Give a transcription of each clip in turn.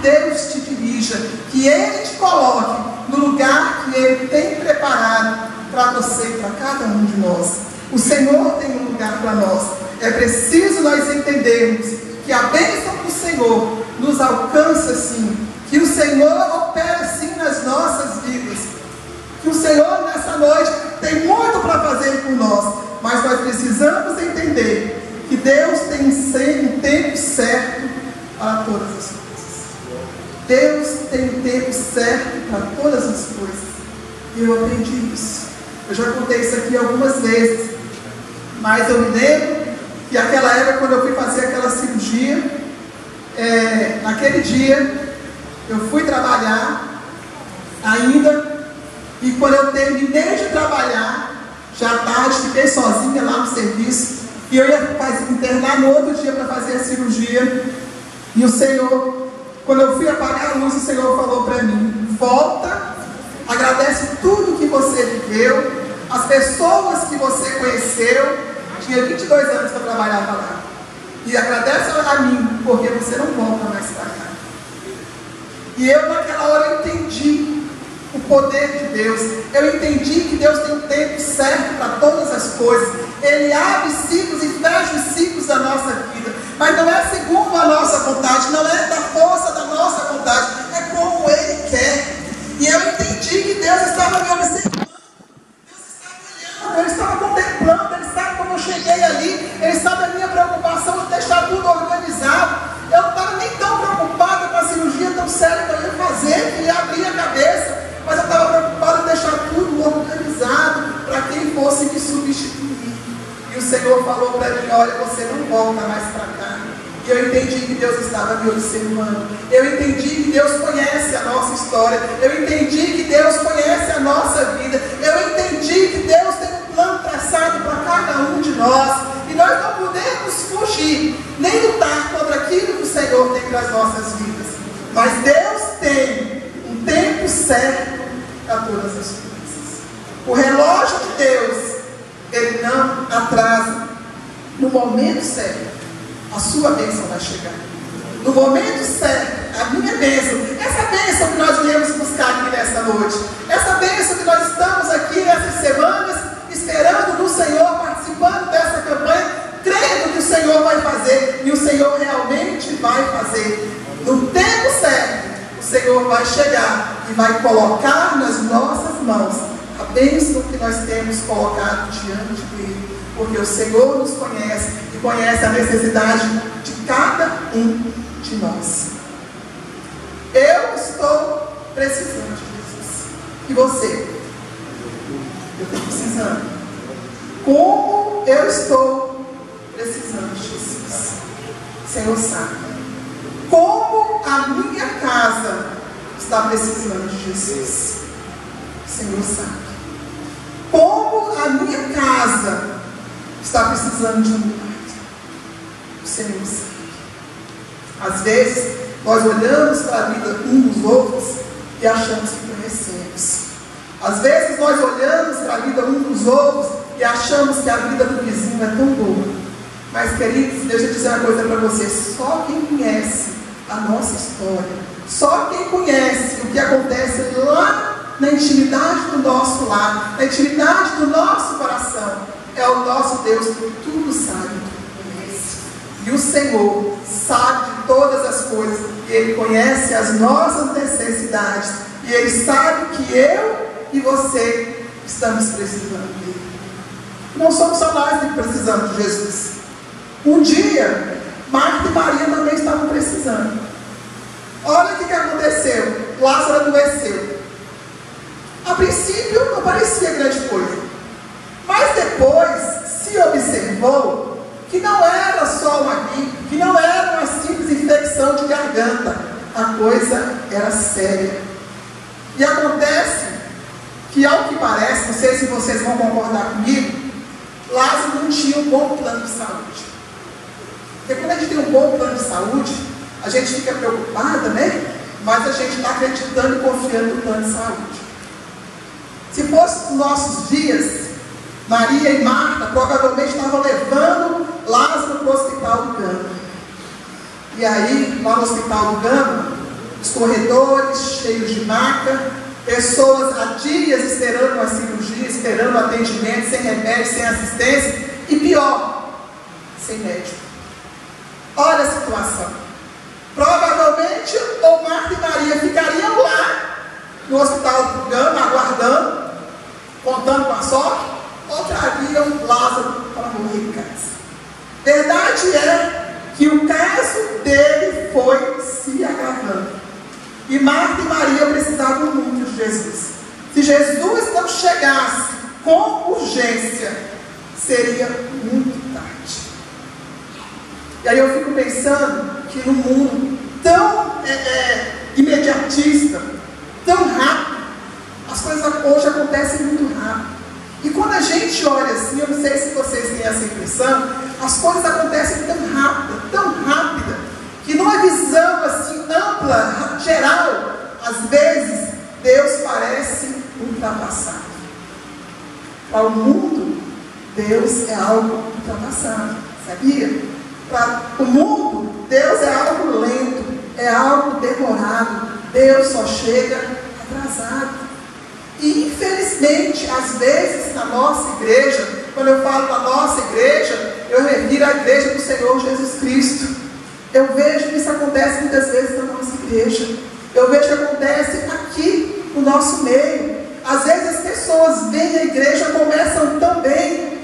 Deus te dirija, que Ele te coloque no lugar que Ele tem preparado para você e para cada um de nós. O Senhor tem um lugar para nós. É preciso nós entendermos que a bênção do Senhor nos alcança sim, que o Senhor opera sim nas nossas vidas, que o Senhor nessa noite tem muito para fazer por nós, mas nós precisamos entender que Deus tem um tempo certo para todas as coisas. Deus tem um tempo certo para todas as coisas. E eu aprendi isso. Eu já contei isso aqui algumas vezes, mas eu me lembro que aquela época, quando eu fui fazer aquela cirurgia, naquele dia eu fui trabalhar ainda, e quando eu terminei de trabalhar, já tarde, fiquei sozinha lá no serviço, e eu ia internar no outro dia para fazer a cirurgia. E o Senhor, quando eu fui apagar a luz, o Senhor falou para mim: volta, agradece tudo que você viveu, as pessoas que você conheceu. Tinha 22 anos que eu trabalhava lá, e agradece a mim, porque você não volta mais para cá. E eu naquela hora eu entendi o poder de Deus. Eu entendi que Deus tem um tempo certo para todas as coisas. Ele abre ciclos e fecha os ciclos da nossa vida, mas não é segundo a nossa vontade, não é da força da nossa vontade, é como Ele quer. E eu entendi que Deus estava me observando, Deus estava olhando, Ele estava contemplando, Ele sabe como eu cheguei ali, Ele sabe a minha preocupação de deixar tudo organizado. Eu não estava nem tão preocupada com a cirurgia tão séria que eu ia fazer, que ia abrir a cabeça, mas eu estava preocupada em deixar tudo organizado para quem fosse me substituir. E o Senhor falou para mim: olha, você não volta mais para cá. E eu entendi que Deus estava me observando. Eu entendi que Deus conhece a nossa história. Eu entendi que Deus conhece a nossa vida. Eu entendi que Deus tem um plano traçado para cada um de nós. E nós não podemos fugir, nem lutar contra aquilo que o Senhor tem para as nossas vidas. Mas Deus tem um tempo certo para todas as coisas. O relógio de Deus, Ele não atrasa. No momento certo, a sua bênção vai chegar. No momento certo, a minha bênção, essa bênção que nós viemos buscar aqui nesta noite, essa bênção que nós estamos aqui nessas semanas, esperando no Senhor, participando dessa campanha, crendo que o Senhor vai fazer, e o Senhor realmente vai fazer. No tempo certo, o Senhor vai chegar e vai colocar nas nossas mãos a bênção que nós temos colocado diante dele, porque o Senhor nos conhece e conhece a necessidade de cada um de nós. Eu estou precisando de Jesus. E você? Eu estou precisando. Como eu estou precisando de Jesus? O Senhor sabe. Como a minha casa está precisando de Jesus? O Senhor sabe. Como a minha casa está precisando de um milagre? O Senhor sabe. Às vezes, nós olhamos para a vida uns dos outros e achamos que conhecemos. Às vezes, nós olhamos para a vida uns dos outros e achamos que a vida do vizinho é tão boa. Mas, queridos, deixa eu dizer uma coisa para vocês: só quem conhece a nossa história, só quem conhece o que acontece lá na intimidade do nosso lar, na intimidade do nosso coração, é o nosso Deus que tudo sabe. E o Senhor sabe de todas as coisas, e Ele conhece as nossas necessidades, e Ele sabe que eu e você estamos precisando dele. Não somos só nós que precisamos de Jesus. Um dia, Marta e Maria também estavam precisando. Olha o que aconteceu. Lázaro adoeceu. A princípio não parecia grande coisa, mas depois se observou que não era só uma gripe, que não era uma simples infecção de garganta. A coisa era séria. E acontece que, ao que parece, não sei se vocês vão concordar comigo, Lázaro não tinha um bom plano de saúde. Porque quando a gente tem um bom plano de saúde, a gente fica preocupada, né? Mas a gente está acreditando e confiando no plano de saúde. Se fosse nos nossos dias, Maria e Marta provavelmente estavam levando Lázaro para o hospital do Gama. E aí, lá no hospital do Gama, os corredores cheios de maca, pessoas há dias esperando uma cirurgia, esperando um atendimento, sem remédio, sem assistência, e pior, sem médico. Olha a situação. Provavelmente, ou Marta e Maria ficariam lá, no hospital do Gama, aguardando, contando com a sorte, ou trariam Lázaro para morrer em casa. Verdade é que o caso dele foi se agravando. E Marta e Maria precisavam muito de Jesus. Se Jesus não chegasse com urgência, seria muito tarde. E aí eu fico pensando que no mundo tão imediatista, tão rápido, as coisas hoje acontecem muito rápido. E quando a gente olha assim, eu não sei se vocês têm essa impressão, as coisas acontecem tão rápida, que numa visão assim ampla, geral, às vezes Deus parece ultrapassado. Para o mundo, Deus é algo ultrapassado, sabia? Para o mundo, Deus é algo lento, é algo demorado, Deus só chega atrasado. E infelizmente, às vezes na nossa igreja, quando eu falo da nossa igreja, eu refiro à igreja do Senhor Jesus Cristo. Eu vejo que isso acontece muitas vezes na nossa igreja. Eu vejo que acontece aqui no nosso meio. Às vezes as pessoas vêm à igreja, começam tão bem,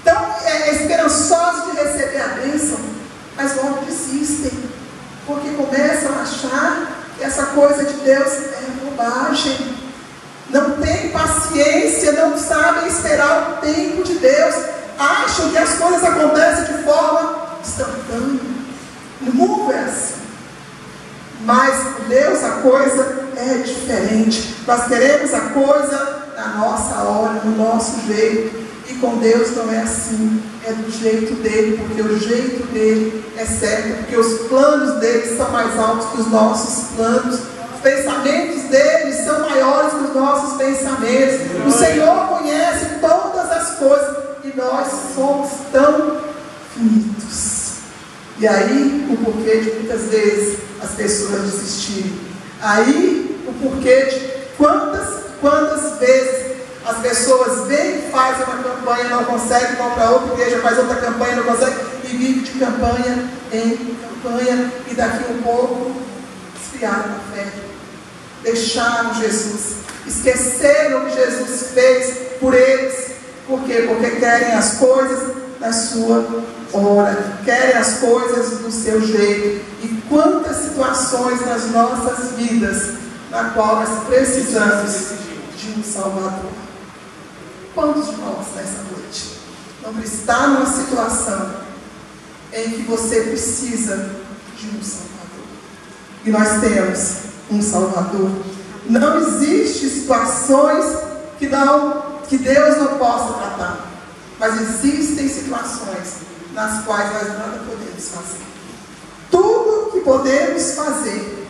tão esperançosas de receber a bênção, mas logo desistem, porque começam a achar que essa coisa de Deus é bobagem. Não tem paciência, não sabem esperar o tempo de Deus, acham que as coisas acontecem de forma instantânea. No mundo é assim, mas com Deus a coisa é diferente. Nós queremos a coisa na nossa hora, no nosso jeito, e com Deus não é assim, é do jeito dele, porque o jeito dele é certo, porque os planos dele são mais altos que os nossos planos. Os pensamentos dele são maiores que os nossos pensamentos. O Senhor conhece todas as coisas e nós somos tão finitos. E aí o porquê de muitas vezes as pessoas desistirem. Aí o porquê de quantas vezes as pessoas vêm e fazem uma campanha, não conseguem, vão para outra igreja, faz outra campanha, não consegue, e vive de campanha em campanha, e daqui um pouco esfriaram na fé. Deixaram Jesus, esqueceram o que Jesus fez por eles. Por quê? Porque querem as coisas na sua hora, querem as coisas do seu jeito. E quantas situações nas nossas vidas na qual nós precisamos de um Salvador. Quantos de nós nessa noite não está numa situação em que você precisa de um Salvador? E nós temos um Salvador. Não existe situações que Deus não possa tratar, mas existem situações nas quais nós nada podemos fazer. Tudo que podemos fazer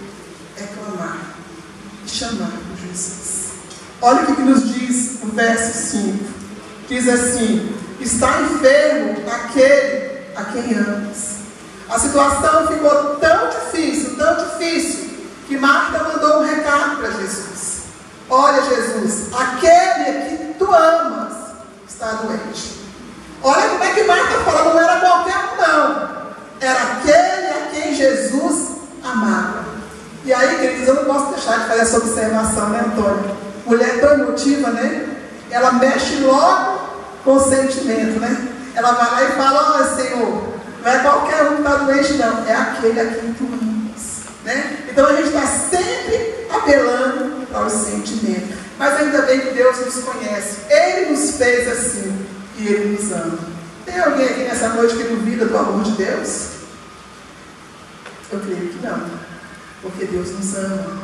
é clamar e chamar por Jesus. Olha o que nos diz o verso 5. Diz assim: está enfermo aquele a quem amas. A situação ficou tão difícil, que Marta mandou um recado para Jesus. Olha, Jesus, aquele que tu amas está doente. Olha como é que Marta fala, não era qualquer um não, era aquele a quem Jesus amava. E aí, queridos, eu não posso deixar de fazer essa observação, né, Antônio? Mulher tão emotiva, né? Ela mexe logo com o sentimento, né? Ela vai lá e fala: olha, Senhor, não é qualquer um que está doente não, é aquele a quem tu amas, né? Então a gente está sempre apelando para o sentimento. Mas ainda bem que Deus nos conhece, Ele nos fez assim e Ele nos ama. Tem alguém aqui nessa noite que duvida do amor de Deus? Eu creio que não, porque Deus nos ama,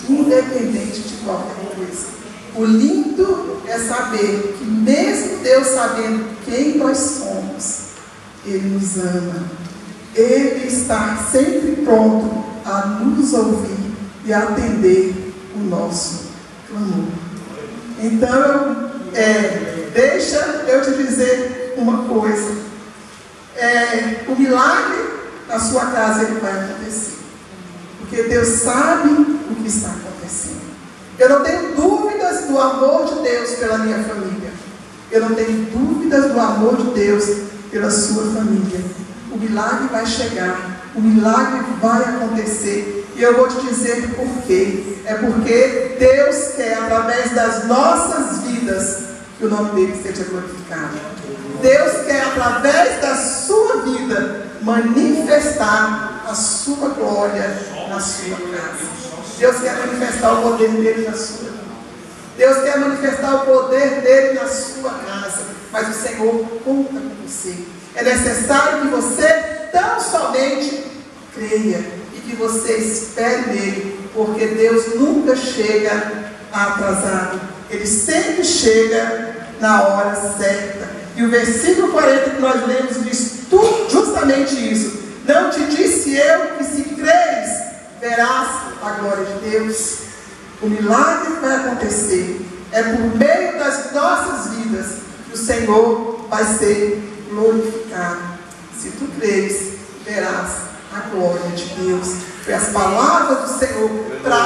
independente de qualquer coisa. O lindo é saber que mesmo Deus sabendo quem nós somos, Ele nos ama. Ele está sempre pronto a nos ouvir e a atender o nosso clamor. Então, deixa eu te dizer uma coisa. O milagre na sua casa ele vai acontecer. porque Deus sabe o que está acontecendo. Eu não tenho dúvidas do amor de Deus pela minha família. Eu não tenho dúvidas do amor de Deus pela sua família. O milagre vai chegar, o milagre vai acontecer. E eu vou te dizer por quê. É porque Deus quer, através das nossas vidas, que o nome dele seja glorificado. Deus quer, através da sua vida, manifestar a sua glória na sua casa. Deus quer manifestar o poder dele na sua vida. Deus quer manifestar o poder dele na sua casa. Mas o Senhor conta com você. É necessário que você tão somente creia e que você espere nele, porque Deus nunca chega atrasado. Ele sempre chega na hora certa. E o versículo 40 que nós lemos diz justamente isso. Não te disse eu que se creres, verás a glória de Deus? O milagre vai acontecer. É por meio das nossas vidas que o Senhor vai ser glorificado. Se tu creres, verás a glória de Deus. Foi as palavras do Senhor para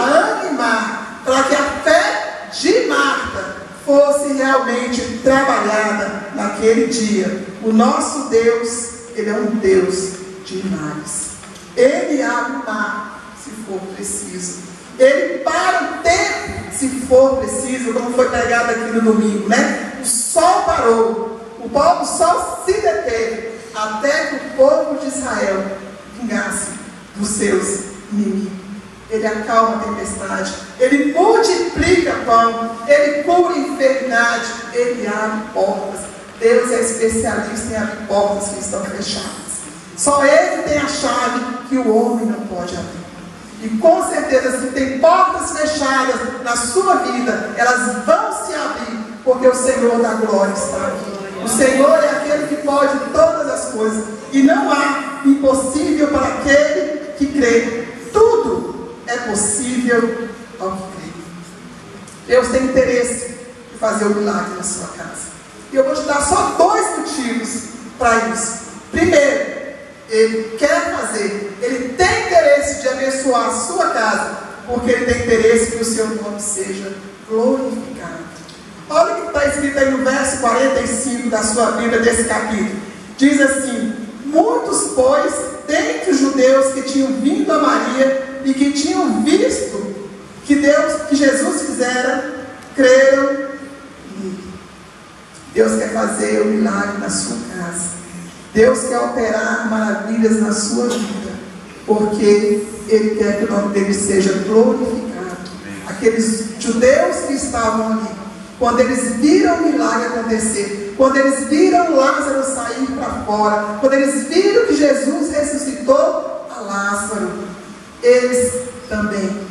animar, para que a fé de Marta fosse realmente trabalhada naquele dia. O nosso Deus, ele é um Deus de milagres. Ele abre o mar se for preciso. Ele para o tempo se for preciso, como foi pregado aqui no domingo, né? O sol parou, o sol se deteve, até que o povo de Israel vingasse dos seus inimigos. Ele acalma a tempestade, ele multiplica pão, ele cura a enfermidade, ele abre portas. Deus é especialista em abrir portas que estão fechadas. Só ele tem a chave que o homem não pode abrir. E com certeza, se tem portas fechadas na sua vida, elas vão se abrir, porque o Senhor da glória está aqui. O Senhor é aquele que pode todas as coisas, e não há impossível para aquele que crê. Tudo é possível ao que crê. Deus tem interesse em fazer o milagre na sua casa. E eu vou te dar só 2 motivos para isso. Primeiro, ele quer fazer, ele tem interesse de abençoar a sua casa, porque ele tem interesse que o seu nome seja glorificado. Olha o que está escrito aí no verso 45 da sua Bíblia, desse capítulo. Diz assim: muitos, pois, dentre os judeus que tinham vindo a Maria e que tinham visto que Jesus fizera, creram nele. Deus quer fazer o milagre na sua casa. Deus quer operar maravilhas na sua vida, porque Ele quer que o nome dele seja glorificado. Aqueles judeus que estavam ali, quando eles viram o milagre acontecer, quando eles viram Lázaro sair para fora, quando eles viram que Jesus ressuscitou a Lázaro, eles também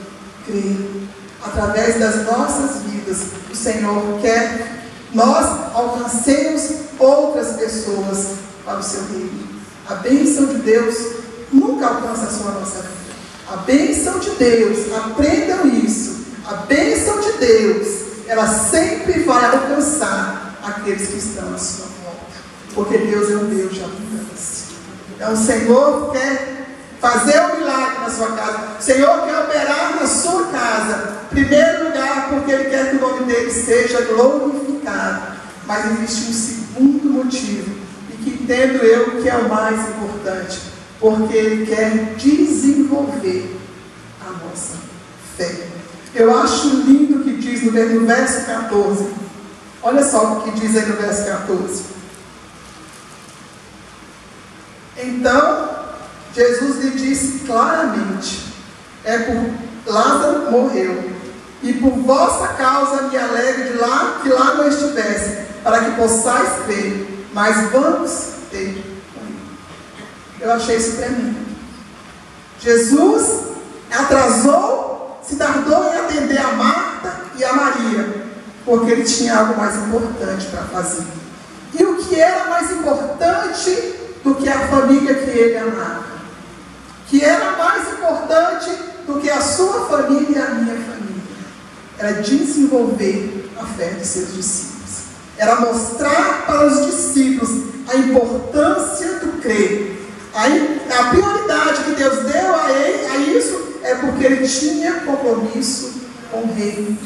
creram. Através das nossas vidas, o Senhor quer que nós alcancemos outras pessoas para o seu reino. A bênção de Deus nunca alcança só a nossa vida. A bênção de Deus, aprendam isso, a bênção de Deus, ela sempre vai alcançar aqueles que estão à sua volta, porque Deus é um Deus de abundância. Então o Senhor quer fazer um milagre na sua casa, o Senhor quer operar na sua casa, em primeiro lugar porque Ele quer que o nome dele seja glorificado. Mas existe um segundo motivo, que entendo eu que é o mais importante, porque Ele quer desenvolver a nossa fé. Eu acho lindo o que diz no verso 14. Olha só o que diz aí no verso 14. Então Jesus lhe disse claramente: Lázaro morreu, e por vossa causa me alegro de lá que lá não estivesse, para que possais crer. Mas vamos ter comigo. Eu achei isso tremendo. Jesus atrasou, se tardou em atender a Marta e a Maria, porque ele tinha algo mais importante para fazer. E o que era mais importante do que a família que ele amava? Que era mais importante do que a sua família e a minha família? Era desenvolver a fé de seus discípulos. Era mostrar para os discípulos a importância do crer. A prioridade que Deus deu a isso é porque ele tinha compromisso com o reino.